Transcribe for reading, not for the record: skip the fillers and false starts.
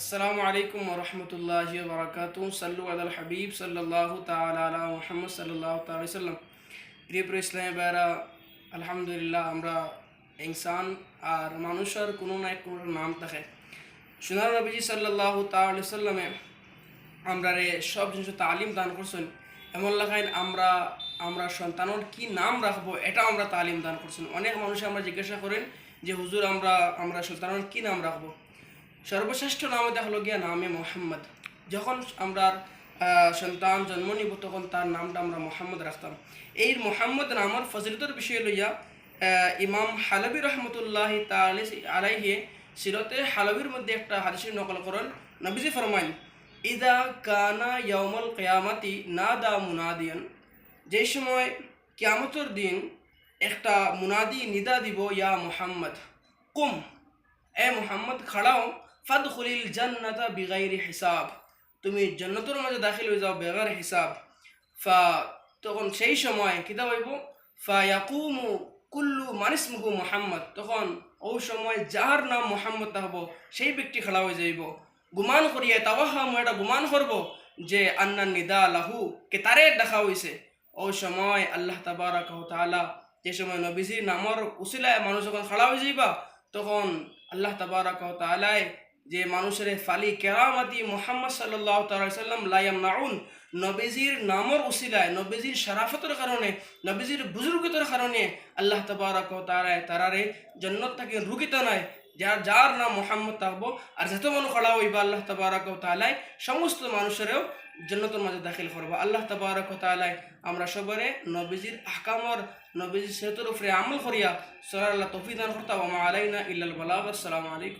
আসসালামু আলাইকুম ওয়া রাহমাতুল্লাহি ওয়া বারাকাতুহু সাল্লু আলাল হাবিব সাল্লাল্লাহু তাআলা আলা মুহাম্মদ সাল্লাল্লাহু তাআলা আলাইহি সাল্লাম। প্রিয় প্রিয় ইসলামী ভাইরা, আলহামদুলিল্লাহ আমরা ইনসান আর মানুষের কোনো না কোনো নাম থাকে। সোনার নবীজি সাল্লাল্লাহু তাআলা আলাইহি সাল্লামে আমরা সব জিনিস তালিম দান করছেন। এমন লাগাইন আমরা আমরা সন্তানের কি নাম রাখবো এটা আমরা তালিম দান করছেন। অনেক মানুষ আমরা জিজ্ঞাসা করেন যে হুজুর আমরা আমরা সন্তানের কি নাম রাখবো। সর্বশ্রেষ্ঠ নাম হলো গিয়া নামে মোহাম্মদ। যখন আমরা সন্তান জন্ম নিব তখন তার নামটা আমরা মোহাম্মদ রাখতাম। এই মোহাম্মদ নামের ফজিলতের বিষয় লইয়া ইমাম হালাবি রহমতুল্লাহ আলাইহি সিরতে হালাবির মধ্যে একটা হাদিসের নকল করেন। নবীজি ফরমাইন, ইদা কানা ইয়াউমুল কিয়ামাতি নাদা মুনাদিয়ান, যে সময় কিয়ামতের দিন একটা মুনাদি নিদা দিব, ইয়া মুহাম্মদ কুম, এ মুহাম্মদ খাড়াও, ফাদখুলিল জান্নাতা বিগাইরি হিসাব, তুমি জান্নাতের মাঝে দাখিল হয়ে যাও বেগার হিসাব। ফা তখন সেই সময় কিতা হইব, ফা ইয়াকুমু কুল্লু মানিসমুহু মুহাম্মদ, তখন ওই সময় যার নাম মুহাম্মদ হব সেই ব্যক্তি খাড়া হয়ে যাইব। গুমান করিয়া তাওয়াহাম, এটা গুমান করব যে আন্নান নিদা লাহু, কে তারে দেখা হয়েছে। ওই সময় আল্লাহ তাবারাক ওয়া তাআলা, যে সময় নবীজির নামর উসিলায় মানুষ যখন খাড়া হয়ে যাইবা তখন আল্লাহ তাবারাক ওয়া তাআলা যে মানুষের ফালি কেরামাতি মুহাম্মদ সাল্লাল্লাহু তাআলা আলাইহি সাল্লাম লা ইয়ামনাউন, নবীজির নামর উসিলায়, নবীজির শরাফতের কারণে, নবীজির বুজুর্গতার কারণে আল্লাহ তাবারাক ওয়া তাআলা তারারে জান্নাত থেকে রুকিত নাই। যার যার নাম মুহাম্মদ থাকবো আর যত মানুষ খড়া হইবা আল্লাহ তাবারাক ওয়া তাআলা সমস্ত মানুষেরও জান্নাতের মাঝে দাখিল করবা। আল্লাহ তাবারাক ওয়া তাআলা আমরা সবারে নবীজির আহকামর, নবীজির সিরাতের উপরে আমল করিয়া সরার আল্লাহ তৌফিক দান করতা। ওয়া মা আলাইনা ইল্লাল বালাগ। আসসালামু আলাইকুম।